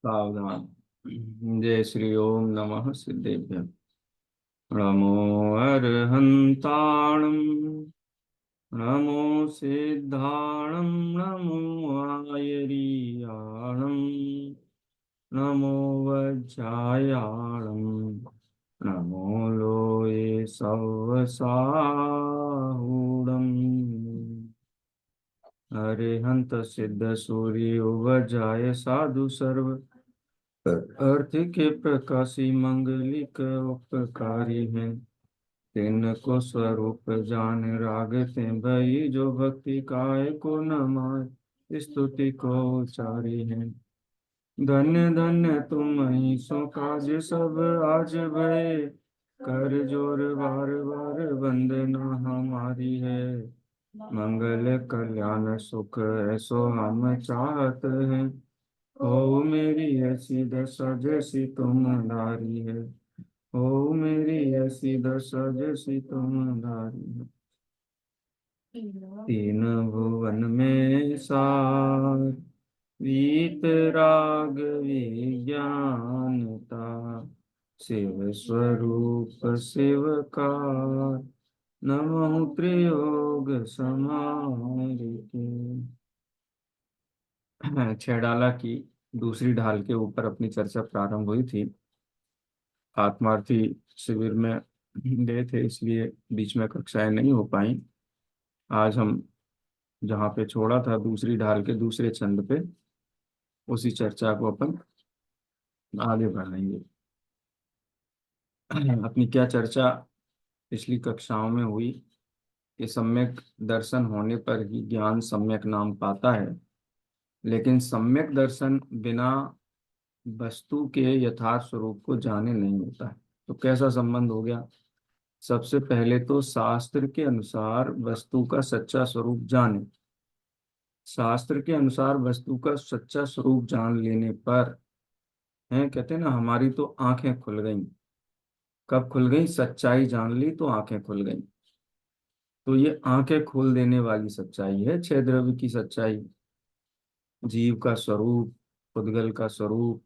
सावधान। जय श्री ओम नमः सिद्धेभ्य। नमो अर्हन्ताणं, नमो सिद्धाणं, नमो आयर्याणं, नमो वज्रायाणं, नमो लोये सवसाहूणम्। अरिहंत सिद्ध सूर्य उवजाय साधु सर्व अर्थ के प्रकाशी मंगलिक उपकारी हैं। तिनको स्वरूप जान रागते भई, जो भक्ति काय को न माय स्तुति को उचारी है। धन्य धन्य तुम ही सो काज सब आज भय, कर जोर बार बार वंदना हमारी है। मंगल कल्याण सुख ऐसो हम चाहत हैं, हो मेरी ऐसी दशा जैसी तुम्हारी है। हो मेरी ऐसी दशा जैसी तुम्हारी है। तीन भुवन में सार, वीत राग विज्ञानता, शिव स्वरूप शिवकार, नमः त्रियोग समारिके। छह डाला की दूसरी ढाल के ऊपर अपनी चर्चा प्रारंभ हुई थी। आत्मार्थी शिविर में गए थे, इसलिए बीच में कक्षाएं नहीं हो पाई। आज हम जहाँ पे छोड़ा था दूसरी ढाल के दूसरे छंद पे, उसी चर्चा को अपन आगे बढ़ाएंगे। अपनी क्या चर्चा पिछली कक्षाओं में हुई कि सम्यक दर्शन होने पर ही ज्ञान सम्यक नाम पाता है, लेकिन सम्यक दर्शन बिना वस्तु के यथार्थ स्वरूप को जाने नहीं होता है। तो कैसा संबंध हो गया? सबसे पहले तो शास्त्र के अनुसार वस्तु का सच्चा स्वरूप जाने। शास्त्र के अनुसार वस्तु का सच्चा स्वरूप जान लेने पर, हैं कहते हैं ना, हमारी तो आंखें खुल गईं। कब खुल गई? सच्चाई जान ली तो आंखें खुल गईं। तो ये आंखें खोल देने वाली सच्चाई है छह द्रव्य की सच्चाई। जीव का स्वरूप, पुद्गल का स्वरूप,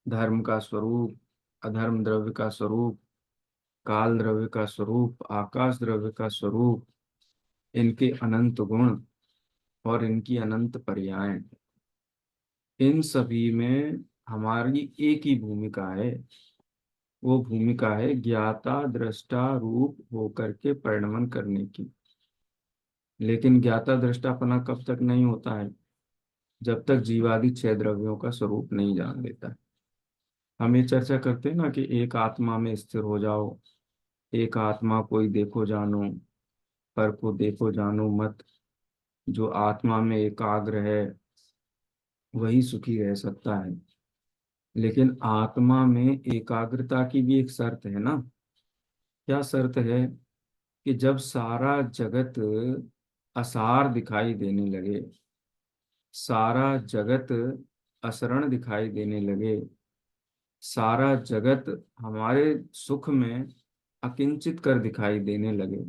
धर्म का स्वरूप, अधर्म द्रव्य का स्वरूप, काल द्रव्य का स्वरूप, आकाश द्रव्य का स्वरूप, इनके अनंत गुण और इनकी अनंत पर्याय, इन सभी में हमारी एक ही भूमिका है। वो भूमिका है ज्ञाता दृष्टा रूप होकर के परिणमन करने की। लेकिन ज्ञाता दृष्टापना कब तक नहीं होता है? जब तक जीवादि छह द्रव्यों का स्वरूप नहीं जान लेता है। हम ये चर्चा करते हैं ना कि एक आत्मा में स्थिर हो जाओ, एक आत्मा कोई देखो जानो, पर को देखो जानो मत। जो आत्मा में एकाग्र है वही सुखी रह सकता है। लेकिन आत्मा में एकाग्रता की भी एक शर्त है ना। क्या शर्त है? कि जब सारा जगत असार दिखाई देने लगे, सारा जगत असरण दिखाई देने लगे, सारा जगत हमारे सुख में अकिंचित कर दिखाई देने लगे,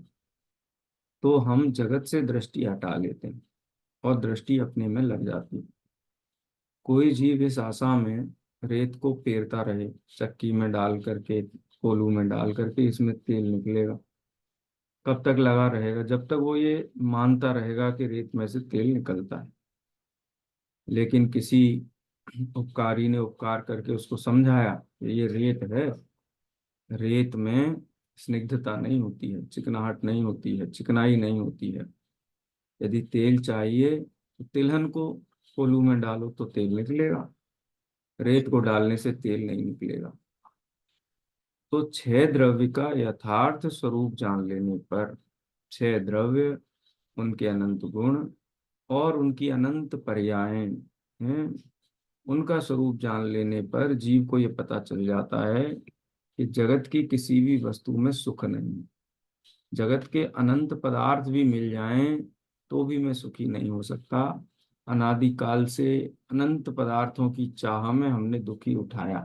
तो हम जगत से दृष्टि हटा लेते हैं और दृष्टि अपने में लग जाती है। कोई जीव इस आशा में रेत को पेरता रहे, चक्की में डाल करके, कोलू में डाल करके इसमें तेल निकलेगा। कब तक लगा रहेगा? जब तक वो ये मानता रहेगा कि रेत में से तेल निकलता है। लेकिन किसी उपकारी ने उपकार करके उसको समझाया कि ये रेत है, रेत में स्निग्धता नहीं होती है, चिकनाहट नहीं होती है, चिकनाई नहीं होती है। यदि तेल चाहिए तो तिलहन को कोलू में डालो तो तेल निकलेगा, रेत को डालने से तेल नहीं निकलेगा। तो छह द्रव्य का यथार्थ स्वरूप जान लेने पर, छह द्रव्य, उनके अनंत गुण और उनकी अनंत पर्यायें हैं, उनका स्वरूप जान लेने पर जीव को यह पता चल जाता है कि जगत की किसी भी वस्तु में सुख नहीं। जगत के अनंत पदार्थ भी मिल जाएं तो भी मैं सुखी नहीं हो सकता। अनादिकाल से अनंत पदार्थों की चाह में हमने दुखी उठाया।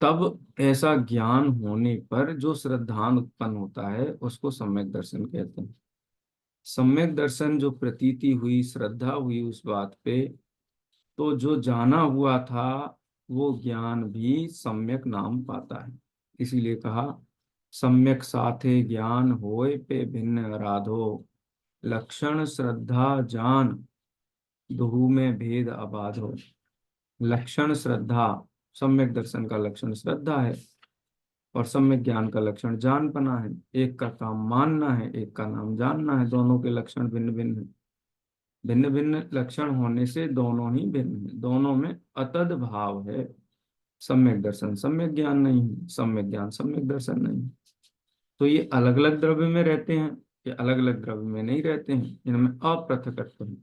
तब ऐसा ज्ञान होने पर जो श्रद्धान उत्पन्न होता है उसको सम्यक दर्शन कहते हैं। सम्यक दर्शन जो प्रतीति हुई, श्रद्धा हुई उस बात पे, तो जो जाना हुआ था वो ज्ञान भी सम्यक नाम पाता है। इसीलिए कहा सम्यक साथे ज्ञान होय पे भिन्न राधो, लक्षण श्रद्धा जान दुहु में भेद अबाधो। लक्षण श्रद्धा, सम्यक दर्शन का लक्षण श्रद्धा है और सम्यक ज्ञान का लक्षण जानपना है। एक का काम मानना है, एक का नाम जानना है। दोनों के लक्षण भिन्न भिन्न है। भिन्न भिन्न लक्षण होने से दोनों ही भिन्न है, दोनों में अतद भाव है। सम्यक दर्शन सम्यक ज्ञान नहीं है, सम्यक ज्ञान सम्यक दर्शन नहीं है। तो ये अलग अलग द्रव्य में रहते हैं, ये अलग अलग द्रव्य में नहीं रहते हैं, इनमें अपृथकत्व है।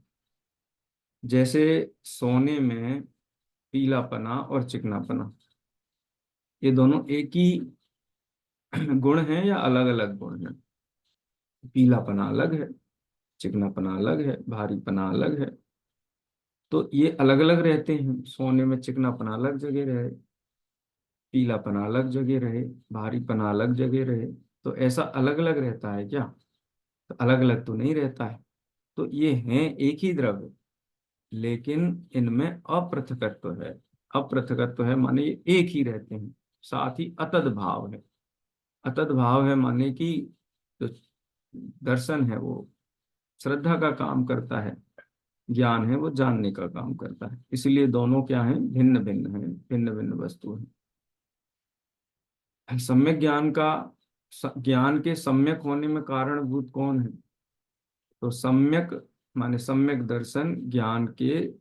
जैसे सोने में पीलापना और चिकनापना, ये दोनों एक ही गुण हैं या अलग अलग गुण हैं? पीलापना अलग है, चिकनापना अलग है, भारीपना अलग है। तो ये अलग अलग रहते हैं। सोने में चिकनापना अलग जगह रहे, पीलापना अलग जगह रहे, भारीपना अलग जगह रहे। तो ऐसा अलग अलग रहता है क्या? तो अलग अलग तो नहीं रहता है। तो ये हैं एक ही द्रव्य, लेकिन इनमें अपृथकत्व है। अपृथकत्व है माने ये एक ही रहते हैं, साथ ही अतद भाव है। अतद भाव है माने कि जो दर्शन है वो श्रद्धा का काम करता है, ज्ञान है वो जानने का काम करता है। इसलिए दोनों क्या हैं? भिन्न भिन्न हैं, भिन्न भिन्न वस्तु है। सम्यक ज्ञान का, ज्ञान के सम्यक होने में कारणभूत कौन है? तो सम्यक माने सम्यक दर्शन ज्ञान के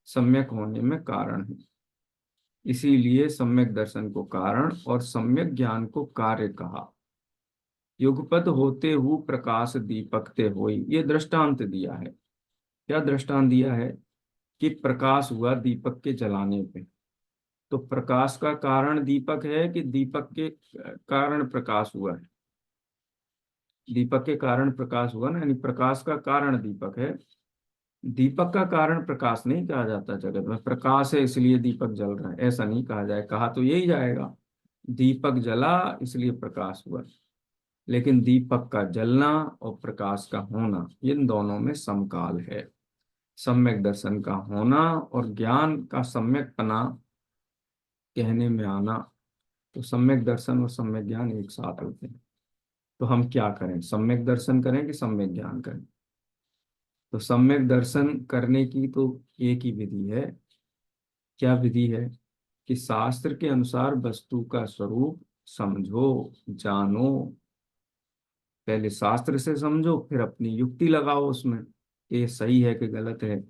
सम्यक होने में कारण है। इसीलिए सम्यक दर्शन को कारण और सम्यक ज्ञान को कार्य कहा। युगपत होते हु प्रकाश दीपकते होई, ये दृष्टांत दिया है। क्या दृष्टांत दिया है? कि प्रकाश हुआ दीपक के जलाने पे। तो प्रकाश का कारण दीपक है कि दीपक के कारण प्रकाश हुआ है? दीपक के कारण प्रकाश हुआ ना, यानी प्रकाश का कारण दीपक है। दीपक का कारण प्रकाश नहीं कहा जाता। जगत में प्रकाश है इसलिए दीपक जल रहा है, ऐसा नहीं कहा जाए। कहा तो यही जाएगा, दीपक जला इसलिए प्रकाश हुआ। लेकिन दीपक का जलना और प्रकाश का होना, इन दोनों में समकाल है। सम्यक दर्शन का होना और ज्ञान का सम्यक पना कहने में आना, तो सम्यक दर्शन और सम्यक ज्ञान एक साथ होते हैं। तो हम क्या करें? सम्यक दर्शन करें कि सम्यक ज्ञान करें? तो सम्यक दर्शन करने की तो एक ही विधि है। क्या विधि है? कि शास्त्र के अनुसार वस्तु का स्वरूप समझो, जानो। पहले शास्त्र से समझो, फिर अपनी युक्ति लगाओ उसमें, ये सही है कि गलत है।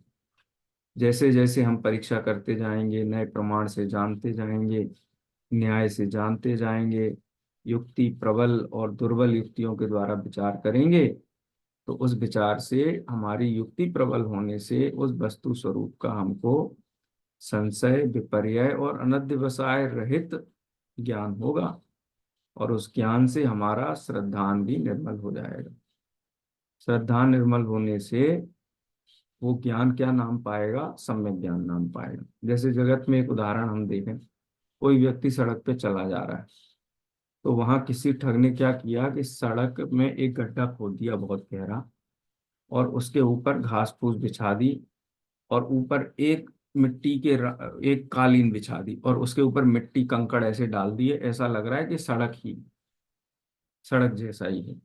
जैसे जैसे हम परीक्षा करते जाएंगे, नए प्रमाण से जानते जाएंगे, न्याय से जानते जाएंगे, युक्ति प्रबल और दुर्बल युक्तियों के द्वारा विचार करेंगे, तो उस विचार से, हमारी युक्ति प्रबल होने से उस वस्तु स्वरूप का हमको संशय विपर्यय और अनध्यवसाय रहित ज्ञान होगा। और उस ज्ञान से हमारा श्रद्धान भी निर्मल हो जाएगा। श्रद्धा निर्मल होने से वो ज्ञान क्या नाम पाएगा? सम्यक ज्ञान नाम पाएगा। जैसे जगत में एक उदाहरण हम देखें, कोई व्यक्ति सड़क पे चला जा रहा है, तो वहां किसी ठग ने क्या किया कि सड़क में एक गड्ढा खोद दिया बहुत गहरा, और उसके ऊपर घास फूस बिछा दी, और ऊपर एक मिट्टी के एक कालीन बिछा दी, और उसके ऊपर मिट्टी कंकड़ ऐसे डाल दिए, ऐसा लग रहा है कि सड़क जैसा ही है।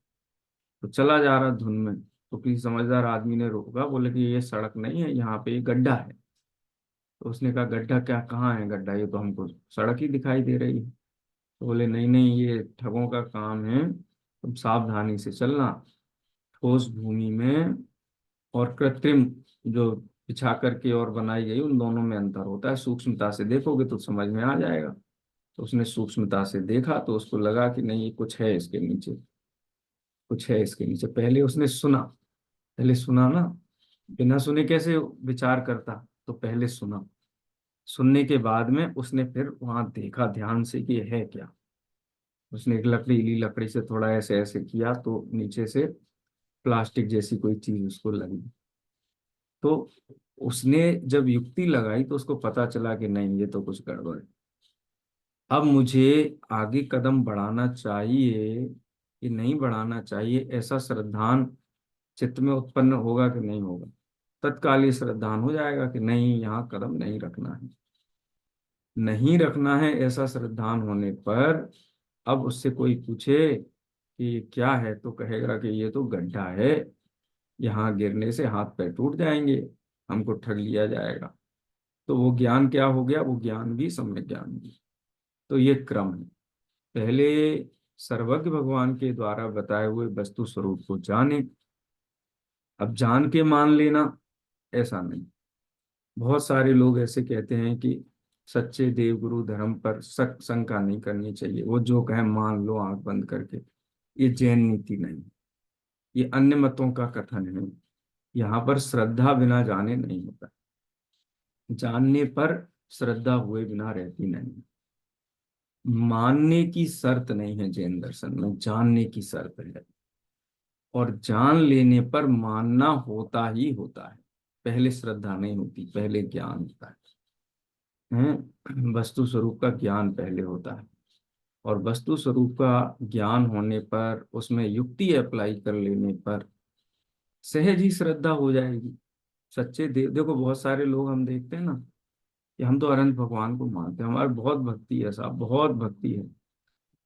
तो चला जा रहा धुन में, तो किसी समझदार आदमी ने रोका, बोले कि ये सड़क नहीं है, यहाँ पे एक गड्ढा है। तो उसने कहा गड्ढा क्या, कहाँ है गड्ढा? ये तो हमको सड़क ही दिखाई दे रही है। तो बोले नहीं नहीं, ये ठगों का काम है, तुम सावधानी से चलना। ठोस भूमि में और कृत्रिम जो बिछा करके और बनाई गई, उन दोनों में अंतर होता है। सूक्ष्मता से देखोगे तो समझ में आ जाएगा। तो उसने सूक्ष्मता से देखा तो उसको लगा कि नहीं, ये कुछ है इसके नीचे, कुछ है इसके नीचे। पहले उसने सुना, पहले सुना ना, बिना सुने कैसे विचार करता? तो पहले सुना, सुनने के बाद में उसने फिर वहां देखा ध्यान से कि ये है क्या। उसने एक लकड़ीली लकड़ी से थोड़ा ऐसे ऐसे किया, तो नीचे से प्लास्टिक जैसी कोई चीज उसको लगी। तो उसने जब युक्ति लगाई तो उसको पता चला कि नहीं, ये तो कुछ गड़बड़ है। अब मुझे आगे कदम बढ़ाना चाहिए कि नहीं बढ़ाना चाहिए, ऐसा श्रद्धान चित्त में उत्पन्न होगा कि नहीं होगा? तत्काल ये श्रद्धान हो जाएगा कि नहीं, यहाँ कदम नहीं रखना है, नहीं रखना है। ऐसा श्रद्धान होने पर अब उससे कोई पूछे कि क्या है, तो कहेगा कि ये तो गड्ढा है, यहाँ गिरने से हाथ पैर टूट जाएंगे, हमको ठग लिया जाएगा। तो वो ज्ञान क्या हो गया? वो ज्ञान भी सम्यक ज्ञान भी। तो ये क्रम है। पहले सर्वज्ञ भगवान के द्वारा बताए हुए वस्तु स्वरूप को जाने, अब जान के मान लेना ऐसा नहीं। बहुत सारे लोग ऐसे कहते हैं कि सच्चे देव गुरु धर्म पर शंका नहीं करनी चाहिए, वो जो कहे मान लो आंख बंद करके। ये जैन नीति नहीं, ये अन्य मतों का कथन है। यहाँ पर श्रद्धा बिना जाने नहीं होता, जानने पर श्रद्धा हुए बिना रहती नहीं। मानने की शर्त नहीं है जैन दर्शन में, जानने की शर्त है। और जान लेने पर मानना होता ही होता है। पहले श्रद्धा नहीं होती, पहले ज्ञान होता है। वस्तु स्वरूप का ज्ञान पहले होता है, और वस्तु स्वरूप का ज्ञान होने पर उसमें युक्ति अप्लाई कर लेने पर सहज ही श्रद्धा हो जाएगी। सच्चे देव, देखो बहुत सारे लोग हम देखते हैं ना कि हम तो अनंत भगवान को मानते हैं, हमारी बहुत भक्ति है साहब, बहुत भक्ति है,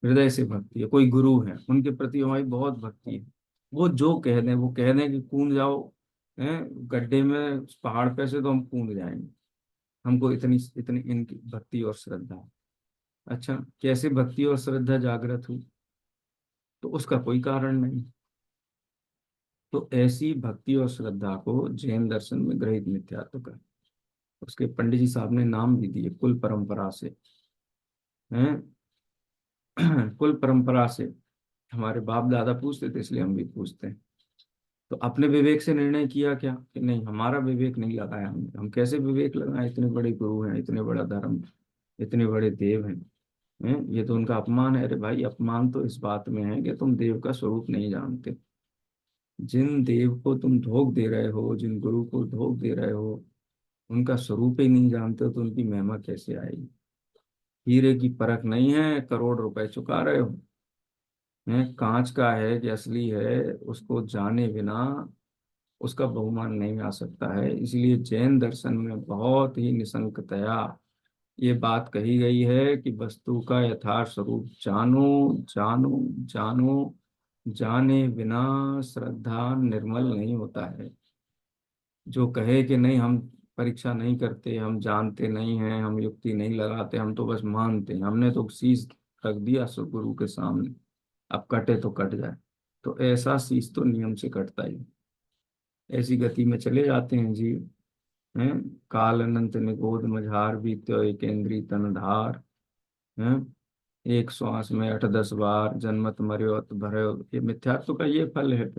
हृदय से भक्ति है। कोई गुरु है, उनके प्रति हमारी बहुत भक्ति है। वो जो कह दें, वो कह दें कि कूद जाओ गड्ढे में, उस पहाड़ पे से, तो हम कूद जाएंगे। हमको इतनी इतनी इनकी भक्ति और श्रद्धा है। अच्छा, कैसे भक्ति और श्रद्धा जागृत हुई? तो उसका कोई कारण नहीं। तो ऐसी भक्ति और श्रद्धा को जैन दर्शन में ग्रहित मिथ्यात्व का, उसके पंडित जी साहब ने नाम भी दिए, कुल परंपरा से। हैं कुल परंपरा से, हमारे बाप दादा पूछते थे इसलिए हम भी पूछते हैं। तो अपने विवेक से निर्णय किया क्या कि नहीं, हमारा विवेक नहीं लगाया हमने। हम कैसे विवेक लगाए? इतने बड़े गुरु हैं, इतने बड़ा धर्म, इतने बड़े देव हैं, ये तो उनका अपमान है। अरे भाई, अपमान तो इस बात में है कि तुम देव का स्वरूप नहीं जानते। जिन देव को तुम धोख दे रहे हो, जिन गुरु को धोख दे रहे हो, उनका स्वरूप ही नहीं जानते हो, तो उनकी महिमा कैसे आएगी? हीरे की परख नहीं है, करोड़ रुपए चुका रहे हो। कांच का है कि असली है, उसको जाने बिना उसका बहुमान नहीं आ सकता है। इसलिए जैन दर्शन में बहुत ही निसंकतया ये बात कही गई है कि वस्तु का यथार्थ स्वरूप जानो, जानो, जानो, जाने बिना श्रद्धा निर्मल नहीं होता है। जो कहे कि नहीं, हम परीक्षा नहीं करते, हम जानते नहीं हैं, हम युक्ति नहीं लगाते, हम तो बस मानते हैं, हमने तो शीश रख दिया गुरु के सामने, अब कटे तो कट जाए, तो ऐसा शीश तो नियम से कटता ही। ऐसी गति में चले जाते हैं जीव। हैं, काल अनंत निगोद मझार भी त्यो एक इंद्री तन धार। हैं, एक श्वास में 8-10 बार जन्मत मर्यो अत भर्यो, ये मिथ्यात्व का ये फल है।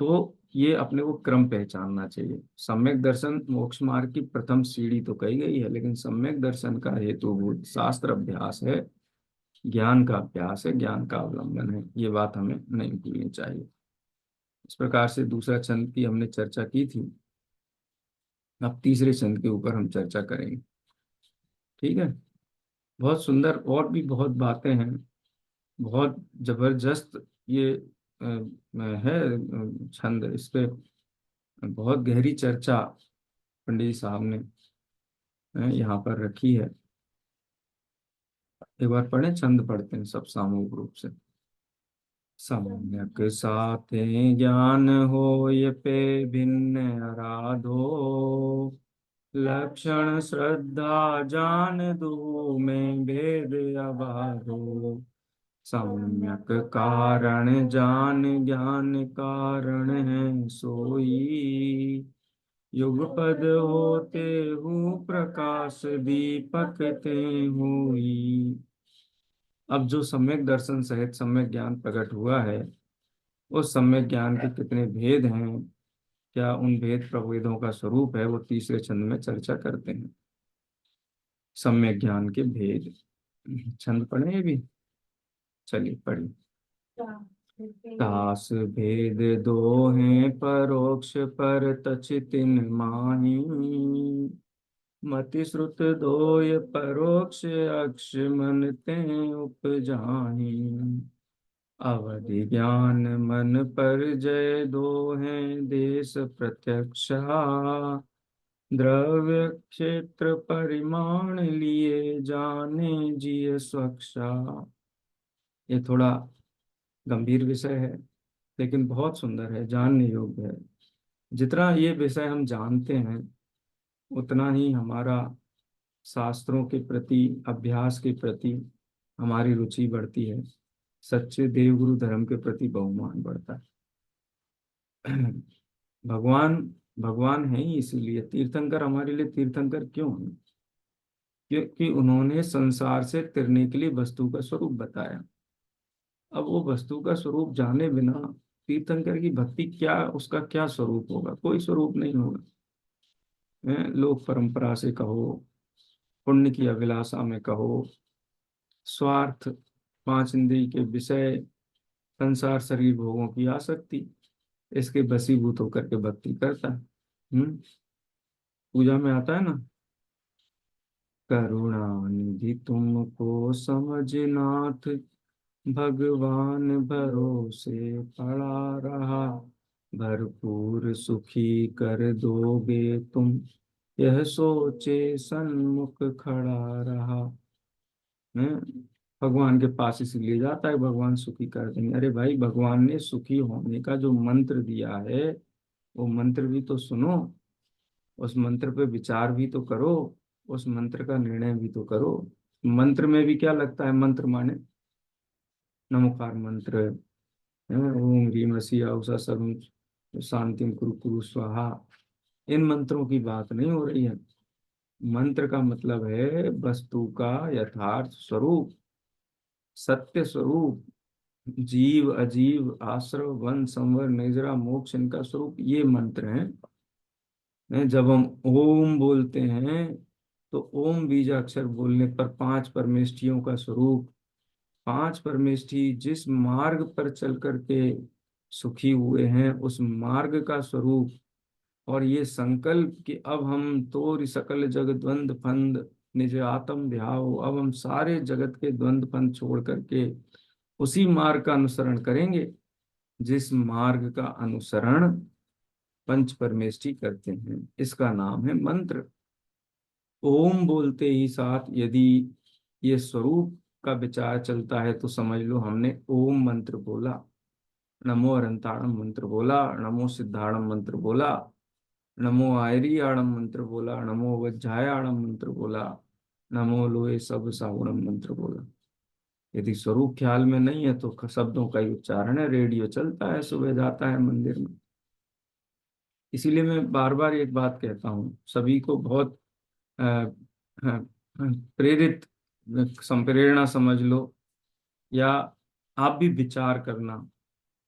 तो ये अपने को क्रम पहचानना चाहिए। सम्यक दर्शन मोक्ष मार्ग की प्रथम सीढ़ी तो कही गई है, लेकिन सम्यक दर्शन का हेतुभूत शास्त्र अभ्यास है, ज्ञान का अभ्यास है, ज्ञान का अवलंबन है। ये बात हमें नहीं भूलनी चाहिए। इस प्रकार से दूसरा छंद की हमने चर्चा की थी, अब तीसरे छंद के ऊपर हम चर्चा करेंगे। ठीक है। बहुत सुंदर और भी बहुत बातें हैं, बहुत जबरदस्त ये है छंद। इस पे बहुत गहरी चर्चा पंडित जी साहब ने यहाँ पर रखी है। एक बार पढ़े, छंद पढ़ते हैं सब सामूहिक रूप से। सम्यक साथे ज्ञान हो ये पे भिन्न आराधो, लक्षण श्रद्धा जान दो में भेद अबाधो। सम्यक कारण जान ज्ञान कारण है सोई, युगपद होते हूँ प्रकाश दीपक ते हुई। अब जो सम्यक दर्शन सहित सम्यक ज्ञान प्रकट हुआ है, उस सम्यक ज्ञान के कितने भेद हैं, क्या उन भेद प्रभेदों का स्वरूप है, वो तीसरे छंद में चर्चा करते हैं। सम्यक ज्ञान के भेद, छंद पढ़े भी, चलिए पढ़िए। तास भेद दो हैं परोक्ष पर तछ तिन माही, मति श्रुत दोय परोक्ष अक्ष मन ते उपजाही। अवधि ज्ञान मन पर जय दो हैं देश प्रत्यक्षा, द्रव्य क्षेत्र परिमाण लिए जाने जिय स्वक्षा। ये थोड़ा गंभीर विषय है लेकिन बहुत सुंदर है, जानने योग्य है। जितना ये विषय हम जानते हैं उतना ही हमारा शास्त्रों के प्रति, अभ्यास के प्रति हमारी रुचि बढ़ती है, सच्चे देवगुरु धर्म के प्रति बहुमान बढ़ता है। भगवान भगवान है ही, इसीलिए तीर्थंकर हमारे लिए तीर्थंकर क्यों है? क्योंकि उन्होंने संसार से तिरने के लिए वस्तु का स्वरूप बताया। अब वो वस्तु का स्वरूप जाने बिना तीर्थंकर की भक्ति क्या, उसका क्या स्वरूप होगा? कोई स्वरूप नहीं होगा। लोक परंपरा से कहो, पुण्य की अभिलाषा में कहो, स्वार्थ, पांच इंद्रिय के विषय, संसार, शरीर, भोगों की आसक्ति, इसके बसीभूत होकर के भक्ति करता है। पूजा में आता है ना, करुणा निधि तुमको समझनाथ, भगवान भरोसे पड़ा रहा, भरपूर सुखी कर दोगे तुम, यह सोचे सन्मुख खड़ा रहा। भगवान के पास इसलिए जाता है, भगवान सुखी कर देंगे। अरे भाई, भगवान ने सुखी होने का जो मंत्र दिया है वो मंत्र भी तो सुनो, उस मंत्र पे विचार भी तो करो, उस मंत्र का निर्णय भी तो करो। मंत्र में भी क्या लगता है? मंत्र माने नमोकार मंत्र है, ओम ह्रीम रसिया उषा सर्वम शांतिम कुरु कुरु स्वाहा। इन मंत्रों की बात नहीं हो रही है। मंत्र का मतलब है वस्तु का यथार्थ स्वरूप, सत्य स्वरूप, जीव अजीव, आश्रव, वन, संवर, निजरा, मोक्ष, इनका स्वरूप ये मंत्र है। जब हम ओम बोलते हैं तो ओम बीजाक्षर बोलने पर पांच परमेष्ठियों का स्वरूप, पांच परमेष्ठी जिस मार्ग पर चल करके सुखी हुए हैं उस मार्ग का स्वरूप। और ये संकल्प कि अब हम तोरि सकल जग द्वंद फंद निज आत्म ध्याओ, अब हम सारे जगत के द्वंद फंद छोड़ करके उसी मार्ग का अनुसरण करेंगे जिस मार्ग का अनुसरण पंच परमेष्ठी करते हैं, इसका नाम है मंत्र। ओम बोलते ही साथ यदि ये स्वरूप का विचार चलता है तो समझ लो हमने ओम मंत्र बोला, नमो अरंताणम मंत्र बोला, नमो सिद्धाणम मंत्र बोला, नमो आयरियाणम मंत्र बोला, नमो वज्जायाणम मंत्र बोला, नमो लोहे सब सावणम मंत्र बोला। यदि स्वरूप ख्याल में नहीं है तो शब्दों का ही उच्चारण है, रेडियो चलता है, सुबह जाता है मंदिर में। इसीलिए मैं बार बार एक बात कहता हूँ, सभी को बहुत अ, प्रेरित, संप्रेरणा समझ लो, या आप भी विचार करना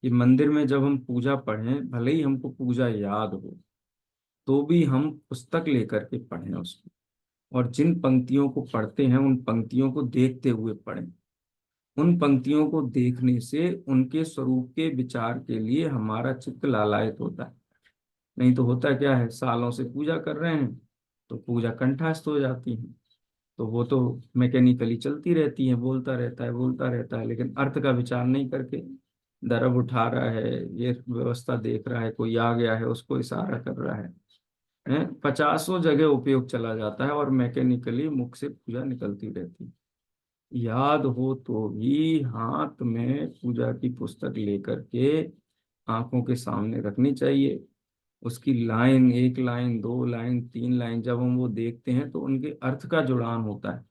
कि मंदिर में जब हम पूजा पढ़ें, भले ही हमको पूजा याद हो तो भी हम पुस्तक लेकर के पढ़ें उसको, और जिन पंक्तियों को पढ़ते हैं उन पंक्तियों को देखते हुए पढ़ें। उन पंक्तियों को देखने से उनके स्वरूप के विचार के लिए हमारा चित्त लालायित होता है। नहीं तो होता क्या है, सालों से पूजा कर रहे हैं तो पूजा कंठस्थ हो जाती है, तो वो तो मैकेनिकली चलती रहती है, बोलता रहता है बोलता रहता है, लेकिन अर्थ का विचार नहीं करके दरब उठा रहा है, ये व्यवस्था देख रहा है, कोई आ गया है उसको इशारा कर रहा है, पचासों जगह उपयोग चला जाता है और मैकेनिकली मुख से पूजा निकलती रहती है। याद हो तो भी हाथ में पूजा की पुस्तक लेकर के आंखों के सामने रखनी चाहिए। उसकी लाइन, एक लाइन, दो लाइन, तीन लाइन जब हम वो देखते हैं तो उनके अर्थ का जुड़ान होता है,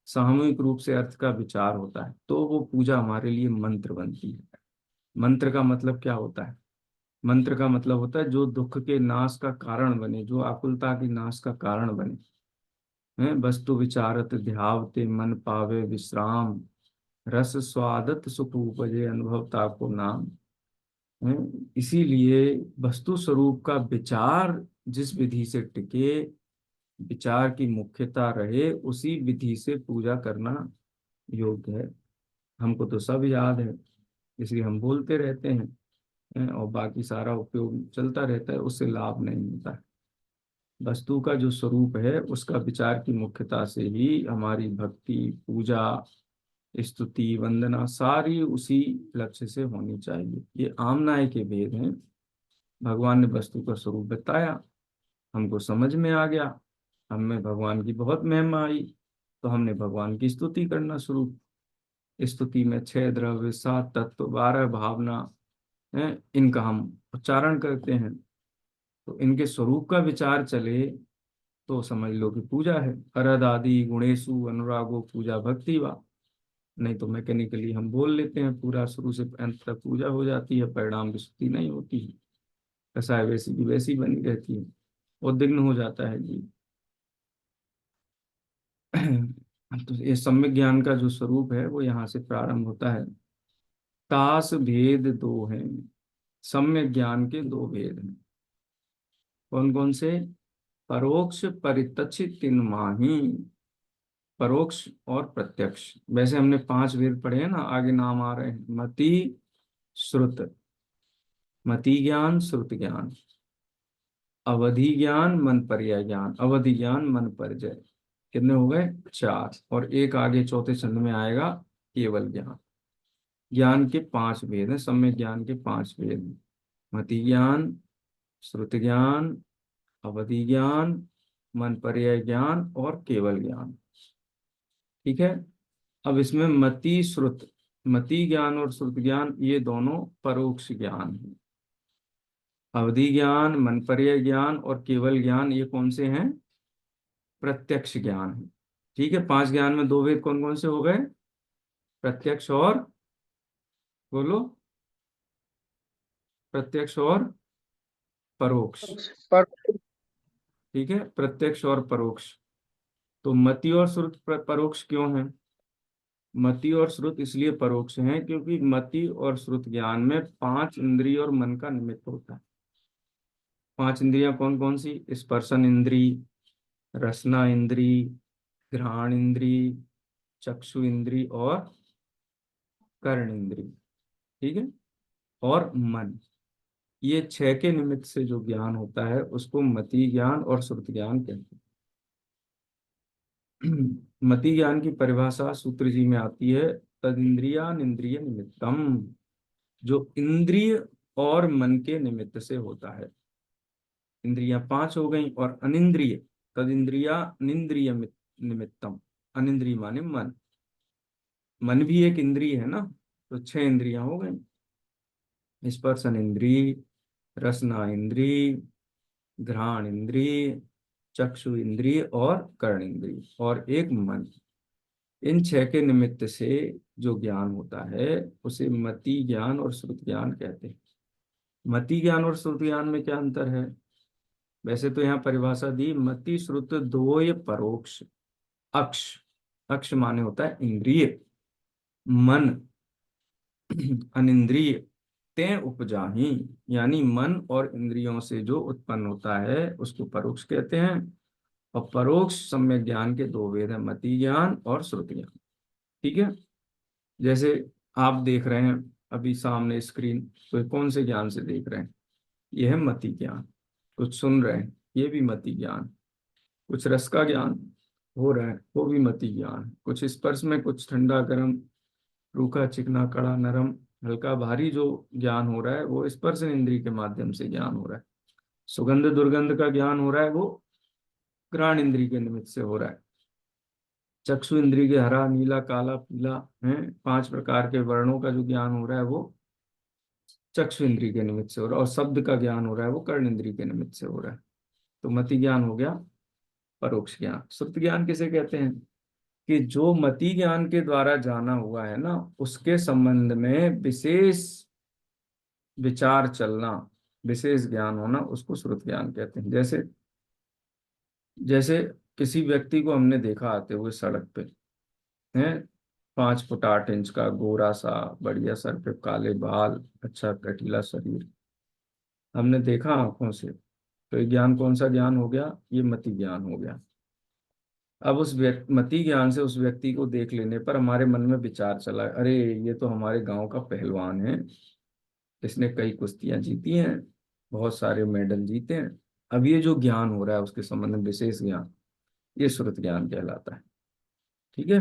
सामूहिक रूप से अर्थ का विचार होता है, तो वो पूजा हमारे लिए मंत्र बनती है। मंत्र का मतलब क्या होता है? मंत्र का मतलब होता है जो दुख के नाश का कारण बने, जो आकुलता के नाश का कारण बने। वस्तु विचारत ध्यावते मन पावे विश्राम, रस स्वादत सुख उपजे अनुभवता को नाम। इसीलिए वस्तु स्वरूप का विचार जिस विधि से टिके, विचार की मुख्यता रहे, उसी विधि से पूजा करना योग्य है। हमको तो सब याद है इसलिए हम बोलते रहते हैं, और बाकी सारा उपयोग चलता रहता है, उससे लाभ नहीं होता है। वस्तु का जो स्वरूप है उसका विचार की मुख्यता से ही हमारी भक्ति, पूजा स्तुति वंदना सारी उसी लक्ष्य से होनी चाहिए। ये आमनाय के भेद हैं। भगवान ने वस्तु का स्वरूप बताया, हमको समझ में आ गया, हमें भगवान की बहुत महिमा आई, तो हमने भगवान की स्तुति करना शुरू। स्तुति में 6 द्रव्य, 7 तत्व, 12 भावना है, इनका हम उच्चारण करते हैं। तो इनके स्वरूप का विचार चले तो समझ लो कि पूजा है। अरद आदि गुणेशु अनुरागो पूजा भक्ति वा। नहीं तो मैकेनिकली हम बोल लेते हैं, पूरा शुरू से अंत तक पूजा हो जाती है, परिणाम की स्तुति नहीं होती है। ऐसा है, वैसी की वैसी बनी रहती है, उद्विग्न हो जाता है जी। तो ये सम्यक ज्ञान का जो स्वरूप है वो यहाँ से प्रारंभ होता है। तास भेद दो हैं, सम्यक ज्ञान के दो भेद हैं। कौन कौन से? परोक्ष परितच्छ तीन माही। परोक्ष और प्रत्यक्ष। वैसे हमने 5 वेद पढ़े हैं ना, आगे नाम आ रहे हैं। मति श्रुत, मति ज्ञान, श्रुत ज्ञान, अवधि ज्ञान, मन पर्याय ज्ञान, अवधि ज्ञान, मन परिजय। कितने हो गए? 4। और एक आगे चौथे छंद में आएगा केवल ज्ञान। ज्ञान के 5 भेद हैं, सम्यक ज्ञान के 5 भेद हैं। मति ज्ञान, श्रुत ज्ञान, अवधि ज्ञान, मन पर्याय ज्ञान और केवल ज्ञान। ठीक है। अब इसमें मति श्रुत, मति ज्ञान और श्रुत ज्ञान ये दोनों परोक्ष ज्ञान है। अवधि ज्ञान, मनपर्य ज्ञान और केवल ज्ञान ये कौन से हैं? प्रत्यक्ष ज्ञान है। ठीक है। 5 ज्ञान में 2 भेद कौन कौन से हो गए? प्रत्यक्ष और, बोलो, प्रत्यक्ष और परोक्ष। पर ठीक है, प्रत्यक्ष और परोक्ष। तो मति और श्रुत परोक्ष क्यों है? मति और श्रुत इसलिए परोक्ष हैं क्योंकि मति और श्रुत ज्ञान में 5 इंद्रिय और मन का निमित्त होता है। 5 इंद्रियां कौन कौन सी? स्पर्शन इंद्री, रसना इंद्री, घ्राण इंद्री, चक्षु इंद्री और कर्ण इंद्री। ठीक है। और मन, ये 6 के निमित्त से जो ज्ञान होता है उसको मति ज्ञान और श्रुत ज्ञान कहते हैं। मति ज्ञान की परिभाषा सूत्र जी में आती है, तदिंद्रियान इंद्रिय निमित्तम, जो इंद्रिय और मन के निमित्त से होता है। इंद्रियां 5 हो गई और अनिंद्रिय, तदिंद्रिया निंद्रिय निमित्तम। अनिंद्रिय माने मन, मन भी एक इंद्रिय है ना, तो 6 इंद्रियां हो गई। स्पर्शन इंद्रिय, रसना इंद्रिय, घ्राण इंद्रिय, चक्षु इंद्रिय और कर्ण इंद्रिय और एक मन। इन 6 के निमित्त से जो ज्ञान होता है उसे मति ज्ञान और श्रुत ज्ञान कहते हैं। मति ज्ञान और श्रुत ज्ञान में क्या अंतर है? वैसे तो यहाँ परिभाषा दी, मति श्रुत द्वय परोक्ष। अक्ष, अक्ष माने होता है इंद्रिय, मन अनिंद्रिय, ते उपजाही, यानी मन और इंद्रियों से जो उत्पन्न होता है उसको परोक्ष कहते हैं। और परोक्ष सम्यक ज्ञान के 2 भेद हैं, मति ज्ञान और श्रुत ज्ञान। ठीक है। जैसे आप देख रहे हैं अभी सामने स्क्रीन, तो कौन से ज्ञान से देख रहे हैं? यह है मति ज्ञान। कुछ सुन रहे हैं, ये भी मति ज्ञान। कुछ रस का ज्ञान हो रहा है, वो भी मति ज्ञान। कुछ स्पर्श में, कुछ ठंडा गर्म, रूखा चिकना कड़ा नरम हल्का भारी जो ज्ञान हो रहा है वो स्पर्श इंद्रिय के माध्यम से ज्ञान हो रहा है। सुगंध दुर्गंध का ज्ञान हो रहा है वो घ्राण इंद्रिय के निमित्त से हो रहा है। चक्षु इंद्रिय के हरा नीला काला पीला है 5 प्रकार के वर्णों का जो ज्ञान हो रहा है वो चक्षु इंद्रिय के निमित्त से हो रहा है। और शब्द का ज्ञान हो रहा है वो कर्ण इंद्रिय के निमित्त से हो रहा है। तो मति ज्ञान हो गया परोक्ष ज्ञान। श्रुत ज्ञान किसे कहते हैं? कि जो मति ज्ञान के द्वारा जाना हुआ है ना, उसके संबंध में विशेष विचार चलना, विशेष ज्ञान होना, उसको श्रुत ज्ञान कहते हैं। जैसे जैसे किसी व्यक्ति को हमने देखा आते हुए सड़क पे, है 5 फुट 8 इंच का, गोरा सा, बढ़िया, सर पे काले बाल, अच्छा कटीला शरीर, हमने देखा आंखों से, तो ये ज्ञान कौन सा ज्ञान हो गया? ये मति ज्ञान हो गया। अब उस मति ज्ञान से उस व्यक्ति को देख लेने पर हमारे मन में विचार चला, अरे ये तो हमारे गांव का पहलवान है, इसने कई कुश्तियां जीती हैं, बहुत सारे मेडल जीते हैं। अब ये जो ज्ञान हो रहा है उसके संबंध में विशेष ज्ञान, ये श्रुत ज्ञान कहलाता है। ठीक है।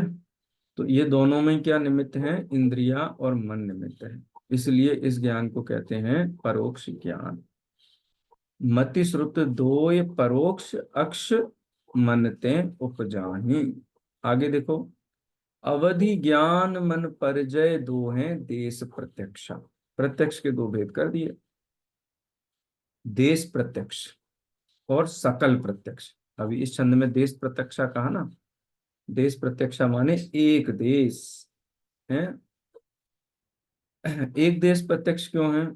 तो ये दोनों में क्या निमित्त है? इंद्रिया और मन निमित्त है। इसलिए इस ज्ञान को कहते हैं परोक्ष ज्ञान। मति श्रुत दोय परोक्ष अक्ष मनते उपजाहि। आगे देखो, अवधि ज्ञान मन परिजय दो हैं देश प्रत्यक्षा। प्रत्यक्ष के दो भेद कर दिए, देश प्रत्यक्ष और सकल प्रत्यक्ष। अभी इस छंद में देश प्रत्यक्षा कहा ना, देश प्रत्यक्षा माने एक देश है। एक देश प्रत्यक्ष क्यों है?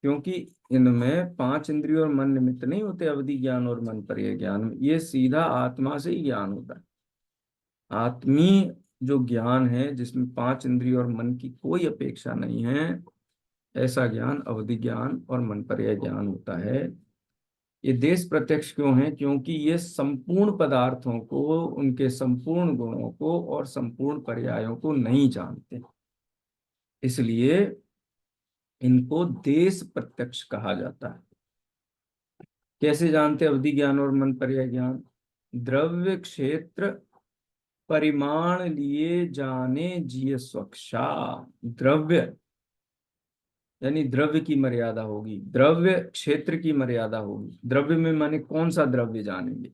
क्योंकि इनमें पांच इंद्रिय और मन निमित्त नहीं होते, अवधि ज्ञान और मन पर्याय ज्ञान में ये सीधा आत्मा से ही ज्ञान होता है। आत्मीय जो ज्ञान है जिसमें पांच इंद्रिय और मन की कोई अपेक्षा नहीं है, ऐसा ज्ञान अवधि ज्ञान और मन पर्याय ज्ञान होता है। ये देश प्रत्यक्ष क्यों है? क्योंकि ये संपूर्ण पदार्थों को, उनके संपूर्ण गुणों को और संपूर्ण पर्यायों को नहीं जानते, इसलिए इनको देश प्रत्यक्ष कहा जाता है। कैसे जानते अवधि ज्ञान और मन पर्याय ज्ञान? द्रव्य क्षेत्र परिमाण लिए जाने जिय स्वक्षा। द्रव्य यानी द्रव्य की मर्यादा होगी, द्रव्य क्षेत्र की मर्यादा होगी। द्रव्य में माने कौन सा द्रव्य जानेंगे?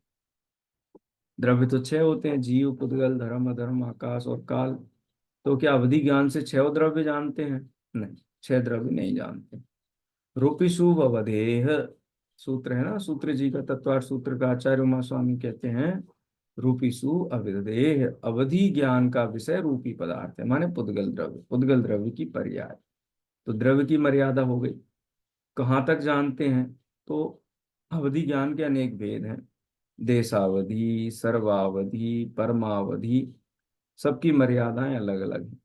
द्रव्य तो छह होते हैं, जीव, पुद्गल, धर्म, अधर्म, आकाश और काल। तो क्या अवधि ज्ञान से छह द्रव्य जानते हैं? नहीं, छह द्रव्य नहीं जानते। रूपी शुभ अवधेह सूत्र है ना, सूत्र जी का तत्वार्थ सूत्र का आचार्य उमा स्वामी कहते हैं रूपी सु अविदेह, अवधि ज्ञान का विषय रूपी पदार्थ है, माने पुद्गल द्रव्य, पुद्गल द्रव्य की पर्याय। तो द्रव्य की मर्यादा हो गई। कहाँ तक जानते हैं? तो अवधि ज्ञान के अनेक भेद हैं, देशावधि, सर्वावधि, परमावधि, सबकी मर्यादाएं अलग अलग हैं।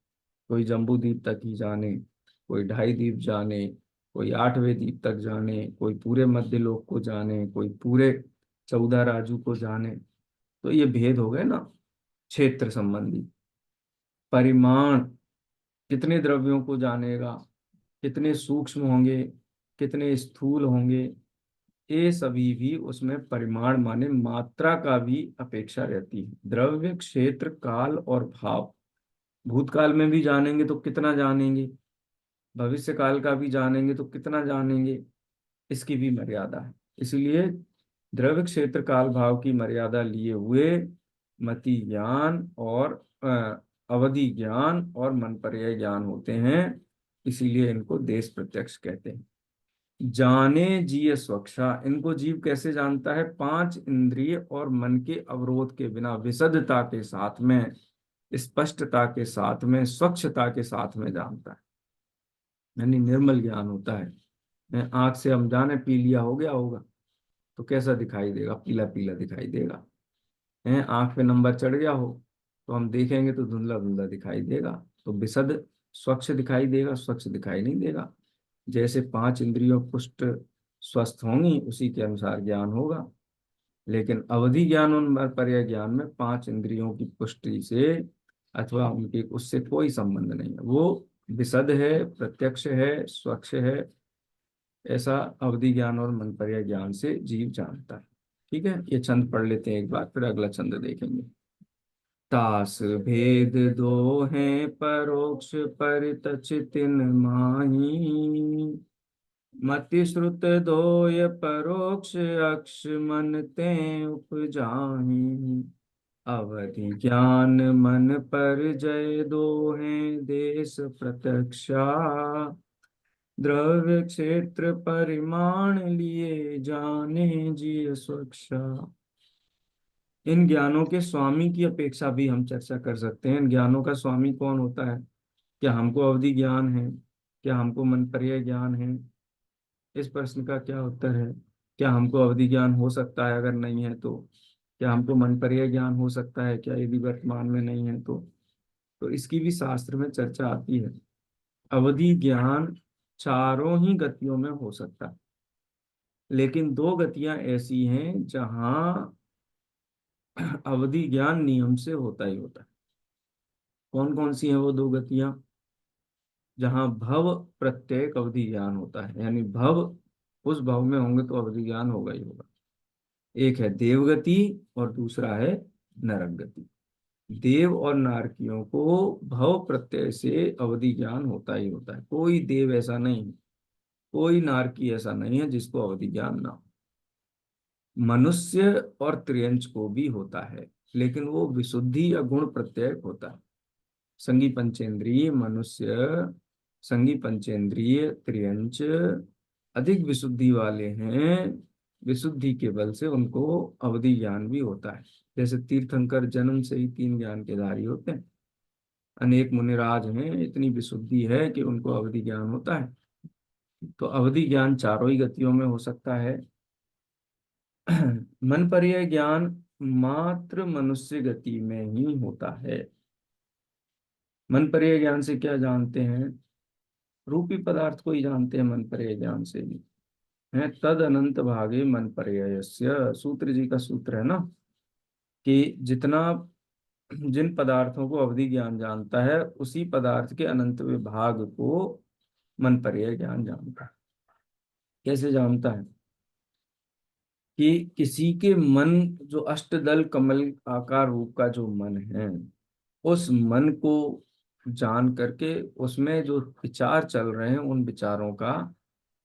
कोई जम्बू द्वीप तक ही जाने, कोई ढाई द्वीप जाने, कोई आठवें द्वीप तक जाने, कोई पूरे मध्य लोक को जाने, कोई पूरे 14 राजू को जाने। तो ये भेद हो गए ना क्षेत्र संबंधी। परिमाण, कितने द्रव्यों को जानेगा, कितने सूक्ष्म होंगे, कितने स्थूल होंगे, ये सभी भी उसमें परिमाण माने मात्रा का भी अपेक्षा रहती है। द्रव्य, क्षेत्र, काल और भाव। भूतकाल में भी जानेंगे तो कितना जानेंगे, भविष्य काल का भी जानेंगे तो कितना जानेंगे, इसकी भी मर्यादा है। इसलिए द्रव्य, क्षेत्र, काल, भाव की मर्यादा लिए हुए मति ज्ञान और अवधि ज्ञान और मन पर्याय ज्ञान होते हैं। इसीलिए इनको देश प्रत्यक्ष कहते हैं। जाने जीव स्वक्षा, इनको जीव कैसे जानता है? पांच इंद्रिय और मन के अवरोध के बिना, विशुद्धता के साथ में, स्पष्टता के साथ में, स्वच्छता के साथ में जानता है, यानी निर्मल ज्ञान होता है। आंख से हम जाने पी लिया हो गया होगा तो कैसा दिखाई देगा? पीला पीला दिखाई देगा। आंख पे नंबर चढ़ गया हो तो हम देखेंगे तो धुंधला धुंधला दिखाई देगा। तो विशद स्वच्छ दिखाई देगा, स्वच्छ दिखाई नहीं देगा। जैसे पांच इंद्रियों पुष्ट स्वस्थ होंगी उसी के अनुसार ज्ञान होगा। लेकिन अवधि ज्ञान और पर्याय ज्ञान में पांच इंद्रियों की पुष्टि से अथवा उनके उससे कोई संबंध नहीं है, वो विशद है, प्रत्यक्ष है, स्वच्छ है। ऐसा अवधि ज्ञान और मन पर्याय ज्ञान से जीव जानता है। ठीक है, ये छंद पढ़ लेते हैं एक बार, फिर अगला छंद देखेंगे। तास भेद दो हैं परोक्ष परितचितिन माही, मति श्रुत दोय परोक्ष अक्ष मन ते उपजाहि। अवधि ज्ञान मन पर जय दो हैं देश प्रत्यक्षा, द्रव्य क्षेत्र परिमाण लिए जाने जी स्वक्षा। इन ज्ञानों के स्वामी की अपेक्षा भी हम चर्चा कर सकते हैं। इन ज्ञानों का स्वामी कौन होता है? क्या हमको अवधि ज्ञान है? क्या हमको मन पर्याय ज्ञान है? इस प्रश्न का क्या उत्तर है? क्या हमको अवधि ज्ञान हो सकता है? अगर नहीं है तो क्या हमको मन पर्याय ज्ञान हो सकता है क्या, यदि वर्तमान में नहीं है तो इसकी भी शास्त्र में चर्चा आती है। अवधि ज्ञान चारों ही गतियों में हो सकता है, लेकिन दो गतियां ऐसी हैं जहां अवधि ज्ञान नियम से होता ही होता है। कौन कौन सी हैं वो दो गतियां? जहां भव प्रत्येक अवधि ज्ञान होता है, यानी भव, उस भव में होंगे तो अवधि ज्ञान होगा ही होगा। एक है देवगति और दूसरा है नरक गति। देव और नारकियों को भव प्रत्यय से अवधि ज्ञान होता ही होता है। कोई देव ऐसा नहीं, कोई नारकी ऐसा नहीं है जिसको अवधि ज्ञान ना हो। मनुष्य और त्रियंच को भी होता है, लेकिन वो विशुद्धि या गुण प्रत्यय होता है। संगी पंचेंद्रिय मनुष्य, संगी पंचेंद्रिय त्रियंच अधिक विशुद्धि वाले हैं। विशुद्धि के बल से उनको अवधि ज्ञान भी होता है। जैसे तीर्थंकर जन्म से ही तीन ज्ञान के धारी होते हैं। अनेक मुनिराज हैं, इतनी विशुद्धि है कि उनको अवधि ज्ञान होता है। तो अवधि ज्ञान चारों ही गतियों में हो सकता है। मन पर यह ज्ञान मात्र मनुष्य गति में ही होता है। मन पर यह ज्ञान से क्या जानते हैं? रूपी पदार्थ को ही जानते हैं मन पर यह ज्ञान से भी। है तद अनंत भागे मन पर्ययस्य, सूत्र जी का सूत्र है ना, कि जितना जिन पदार्थों को अवधि ज्ञान जानता है उसी पदार्थ के अनंत विभाग को मन पर्यय ज्ञान जानता है। कैसे जानता है? कि किसी के मन, जो अष्टदल कमल आकार रूप का जो मन है, उस मन को जान करके उसमें जो विचार चल रहे हैं उन विचारों का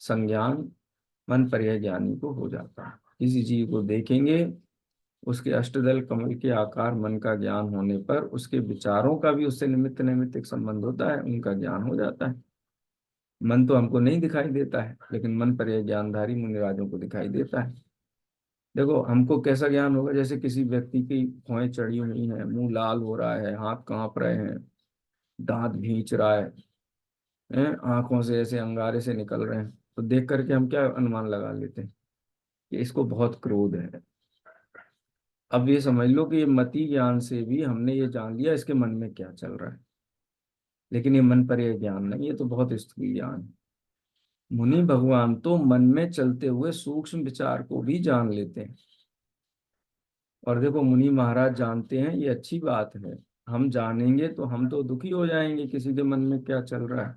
संज्ञान मन पर्यय ज्ञानी को हो जाता है। किसी चीज को देखेंगे, उसके अष्टदल कमल के आकार मन का ज्ञान होने पर उसके विचारों का भी उससे निमित्त नैमित्तिक संबंध होता है, उनका ज्ञान हो जाता है। मन तो हमको नहीं दिखाई देता है, लेकिन मन पर्यय ज्ञानधारी मुनिराजों को दिखाई देता है। देखो हमको कैसा ज्ञान होगा? जैसे किसी व्यक्ति की भौहें चढ़ी हुई हैं, मुंह लाल हो रहा है, हाथ कांप रहे हैं, दांत भींच रहा है, आंखों से ऐसे अंगारे से निकल रहे हैं, तो देख करके हम क्या अनुमान लगा लेते हैं कि इसको बहुत क्रोध है। अब ये समझ लो कि ये मति ज्ञान से भी हमने ये जान लिया इसके मन में क्या चल रहा है, लेकिन ये मन पर यह ज्ञान नहीं, ये तो बहुत स्थूल ज्ञान है। मुनि भगवान तो मन में चलते हुए सूक्ष्म विचार को भी जान लेते हैं। और देखो मुनि महाराज जानते हैं, ये अच्छी बात है। हम जानेंगे तो हम तो दुखी हो जाएंगे किसी के मन में क्या चल रहा है।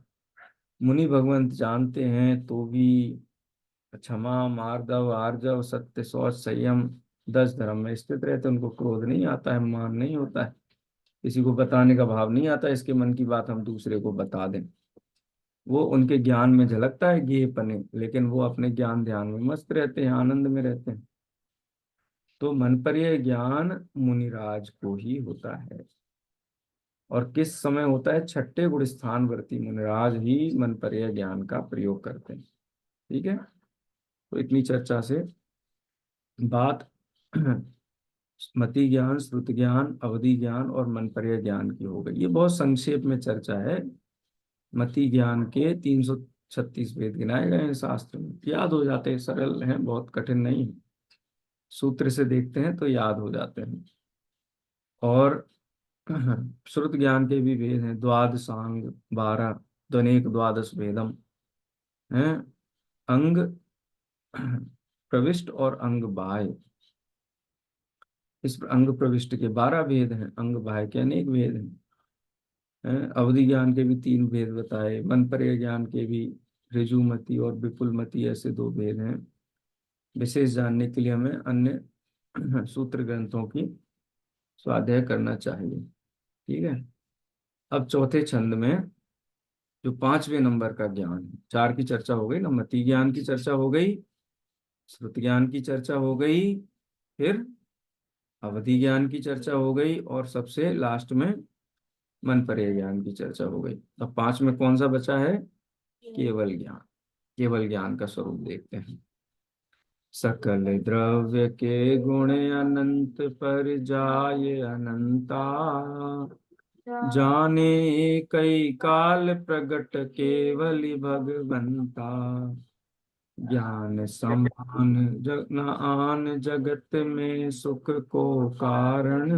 मुनि भगवंत जानते हैं तो भी क्षमा मार्दव आर्जव सत्य शौच संयम 10 धर्म में स्थित रहते, उनको क्रोध नहीं आता है, मान नहीं होता है, किसी को बताने का भाव नहीं आता इसके मन की बात हम दूसरे को बता दें। वो उनके ज्ञान में झलकता है गेयपने, लेकिन वो अपने ज्ञान ध्यान में मस्त रहते हैं, आनंद में रहते हैं। तो मन पर यह ज्ञान मुनिराज को ही होता है। और किस समय होता है? छठे गुण स्थानवर्ती मुनिराज ही मन पर यह ज्ञान का प्रयोग करते हैं। ठीक है, तो इतनी चर्चा से बात स्मृति ज्ञान, श्रुति ज्ञान, अवधि ज्ञान और मनपर्य ज्ञान की हो गई। ये बहुत संक्षेप में चर्चा है। मति ज्ञान के 336 वेद गिनाए गए हैं शास्त्र में, याद हो जाते हैं, सरल हैं, बहुत कठिन नहीं है। सूत्र से देखते हैं तो याद हो जाते हैं। और श्रुत ज्ञान के भी वेद हैं, द्वादशांग 12, ध्वनिक द्वादश वेदम है। अंग प्रविष्ट और अंग बाह्य, इस अंग प्रविष्ट के 12 भेद हैं, अंग बाह्य के अनेक भेद हैं। अवधि ज्ञान के भी 3 भेद बताए, मनपर्य ज्ञान के भी ऋजुमति और विपुलमति ऐसे 2 भेद हैं। विशेष जानने के लिए हमें अन्य सूत्र ग्रंथों की स्वाध्याय करना चाहिए। ठीक है, अब चौथे छंद में जो 5वें नंबर का ज्ञान है, 4 की चर्चा हो गई ना, मति ज्ञान की चर्चा हो गई, श्रुति ज्ञान की चर्चा हो गई, फिर अवधि ज्ञान की चर्चा हो गई, और सबसे लास्ट में मन पर्य ज्ञान की चर्चा हो गई। अब 5 में कौन सा बचा है? केवल ज्ञान। केवल ज्ञान का स्वरूप देखते हैं। सकल द्रव्य के गुण अनंत पर जाय अनंता, जाने कई काल प्रगट केवल भगवंता। ज्ञान समान जग न आन जगत में सुख को कारण,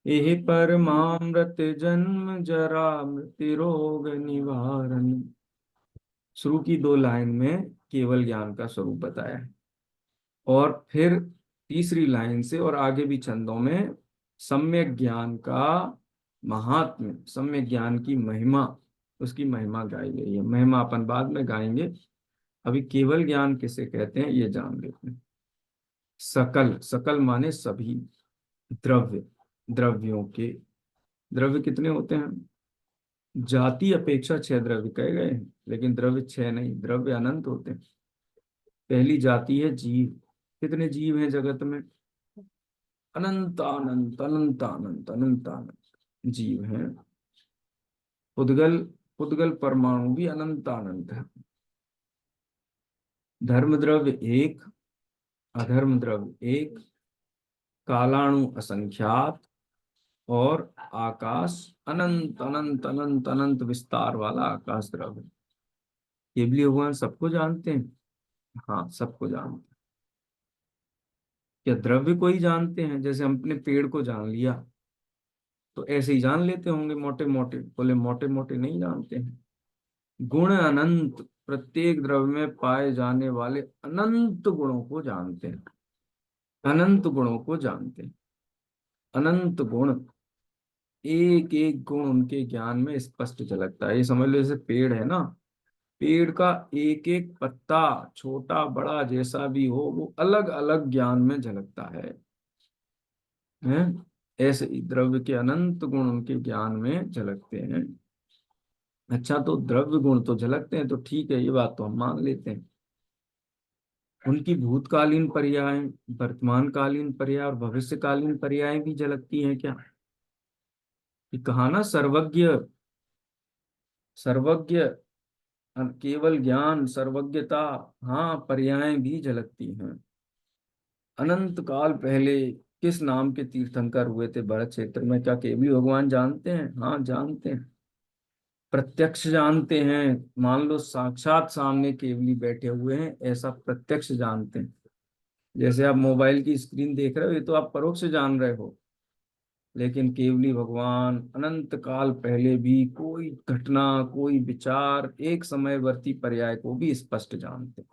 यही परमामृत जन्म जरा मृत्यु रोग निवारण। शुरू की 2 लाइन में केवल ज्ञान का स्वरूप बताया है, और फिर तीसरी लाइन से और आगे भी छंदों में सम्यक ज्ञान का महात्म्य, सम्यक ज्ञान की महिमा, उसकी महिमा गाई गई है। महिमा अपन बाद में गाएंगे, अभी केवल ज्ञान किसे कहते हैं ये जान लेते हैं। सकल, सकल माने सभी, द्रव्य, द्रव्यों के। द्रव्य कितने होते हैं? जाति अपेक्षा 6 द्रव्य कहे गए हैं, लेकिन द्रव्य 6 नहीं, द्रव्य अनंत होते हैं। पहली जाति है जीव। कितने जीव हैं जगत में? अनंत अनंत अनंत अनंत अनंत अनंत जीव हैं। पुद्गल, पुद्गल परमाणु भी अनंत अनंत है। धर्म द्रव्य एक, अधर्म द्रव्य एक, कालाणु असंख्यात, और आकाश अनंत अनंत अनंत अनंत विस्तार वाला आकाश द्रव्य। केवली भगवान सबको जानते हैं? हाँ, सबको जानते हैं। क्या द्रव्य को ही जानते हैं? जैसे हम अपने पेड़ को जान लिया, तो ऐसे ही जान लेते होंगे मोटे मोटे? बोले मोटे मोटे नहीं जानते हैं। गुण अनंत, प्रत्येक द्रव्य में पाए जाने वाले अनंत गुणों को जानते हैं। अनंत गुणों को जानते हैं। अनंत गुण, एक एक गुण उनके ज्ञान में स्पष्ट झलकता है। ये समझ लो जैसे पेड़ है ना, पेड़ का एक एक पत्ता छोटा बड़ा जैसा भी हो, वो अलग अलग ज्ञान में झलकता है। ऐसे ही द्रव्य के अनंत गुण उनके ज्ञान में झलकते हैं। अच्छा, तो द्रव्य गुण तो झलकते हैं तो ठीक है, ये बात तो हम मान लेते हैं। उनकी भूतकालीन पर्याय, वर्तमानकालीन पर्याय और भविष्यकालीन पर्याय भी झलकती हैं क्या? ये कहा ना, सर्वज्ञ, सर्वज्ञ, केवल ज्ञान, सर्वज्ञता। हाँ, पर्याय भी झलकती हैं। अनंत काल पहले किस नाम के तीर्थंकर हुए थे भरत क्षेत्र में? क्या केवली भगवान जानते हैं? हाँ, जानते हैं। प्रत्यक्ष जानते हैं। मान लो साक्षात सामने केवली बैठे हुए हैं, ऐसा प्रत्यक्ष जानते हैं। जैसे आप मोबाइल की स्क्रीन देख रहे हो, ये तो आप परोक्ष जान रहे हो। लेकिन केवली भगवान अनंत काल पहले भी कोई घटना, कोई विचार, एक समयवर्ती पर्याय को भी स्पष्ट जानते हैं।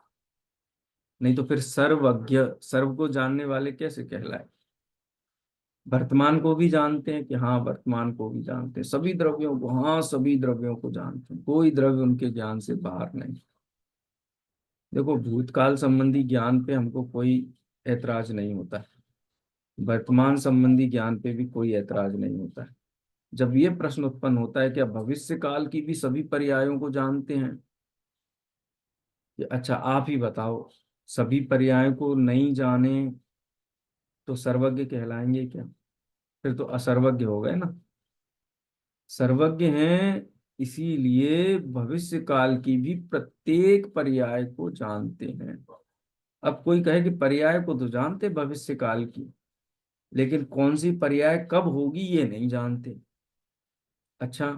नहीं तो फिर सर्वज्ञ, सर्व को जानने वाले कैसे कहलाए? वर्तमान को भी जानते हैं कि हाँ, वर्तमान को भी जानते हैं, सभी द्रव्यों को, हाँ सभी द्रव्यों को जानते हैं, कोई द्रव्य उनके ज्ञान से बाहर नहीं। देखो, भूतकाल संबंधी ज्ञान पे हमको कोई ऐतराज नहीं होता है, वर्तमान संबंधी ज्ञान पे भी कोई ऐतराज नहीं होता है। जब ये प्रश्न उत्पन्न होता है कि आप भविष्य काल की भी सभी पर्यायों को जानते हैं, कि अच्छा आप ही बताओ, सभी पर्यायों को नहीं जाने तो सर्वज्ञ कहलाएंगे क्या? फिर तो असर्वज्ञ हो गए ना। सर्वज्ञ हैं, इसीलिए भविष्य काल की भी प्रत्येक पर्याय को जानते हैं। अब कोई कहे कि पर्याय को तो जानते भविष्य काल की, लेकिन कौन सी पर्याय कब होगी ये नहीं जानते। अच्छा,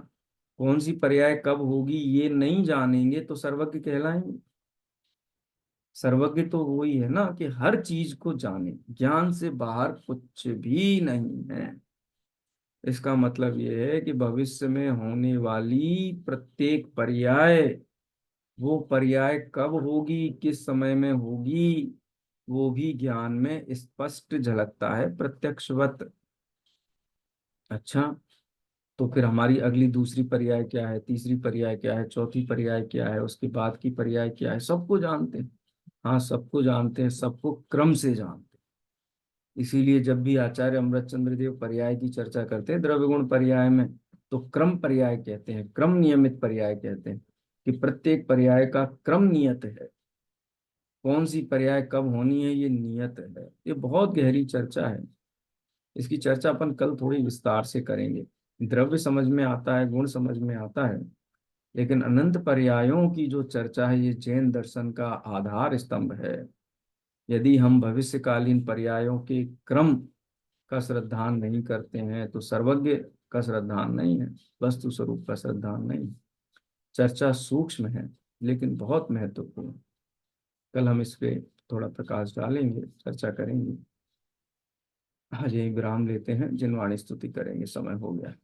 कौन सी पर्याय कब होगी ये नहीं जानेंगे तो सर्वज्ञ कहलाएंगे? सर्वज्ञ तो वही है ना कि हर चीज को जाने, ज्ञान से बाहर कुछ भी नहीं है। इसका मतलब ये है कि भविष्य में होने वाली प्रत्येक पर्याय, वो पर्याय कब होगी, किस समय में होगी, वो भी ज्ञान में स्पष्ट झलकता है, प्रत्यक्षवत। अच्छा, तो फिर हमारी अगली दूसरी पर्याय क्या है, तीसरी पर्याय क्या है, चौथी पर्याय क्या है, उसके बाद की पर्याय क्या है, सबको जानते हैं। हाँ, सबको जानते हैं, सबको क्रम से जानते हैं। इसीलिए जब भी आचार्य अमृतचंद्र देव पर्याय की चर्चा करते हैं द्रव्य गुण पर्याय में, तो क्रम पर्याय कहते हैं, क्रम नियमित पर्याय कहते हैं, कि प्रत्येक पर्याय का क्रम नियत है। कौन सी पर्याय कब होनी है ये नियत है। ये बहुत गहरी चर्चा है, इसकी चर्चा अपन कल थोड़ी विस्तार से करेंगे। द्रव्य समझ में आता है, गुण समझ में आता है, लेकिन अनंत पर्यायों की जो चर्चा है, ये जैन दर्शन का आधार स्तंभ है। यदि हम भविष्यकालीन पर्यायों के क्रम का श्रद्धान नहीं करते हैं तो सर्वज्ञ का श्रद्धान नहीं है, वस्तु स्वरूप का श्रद्धान नहीं है। चर्चा सूक्ष्म है लेकिन बहुत महत्वपूर्ण। कल हम इस पे थोड़ा प्रकाश डालेंगे, चर्चा करेंगे। आज यही विराम लेते हैं, जिनवाणी स्तुति करेंगे, समय हो गया।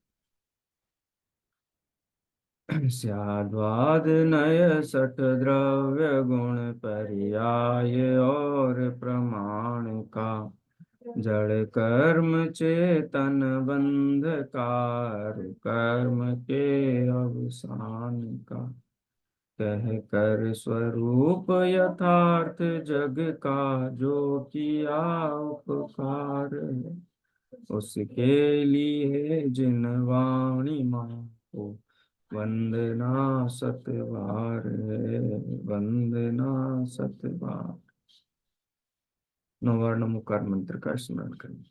स्याद्वाद नय सठ द्रव्य गुण पर्याय और प्रमाण का, जड़ कर्म चेतन बंध कार कर्म के अवसान का, कह कर स्वरूप यथार्थ जग का जो किया उपकार है। उसके लिए जिन वाणी माँ को वंदना सत बार है, वंदना सत बार। नौवर्ण मुकार मंत्र का स्मरण करें।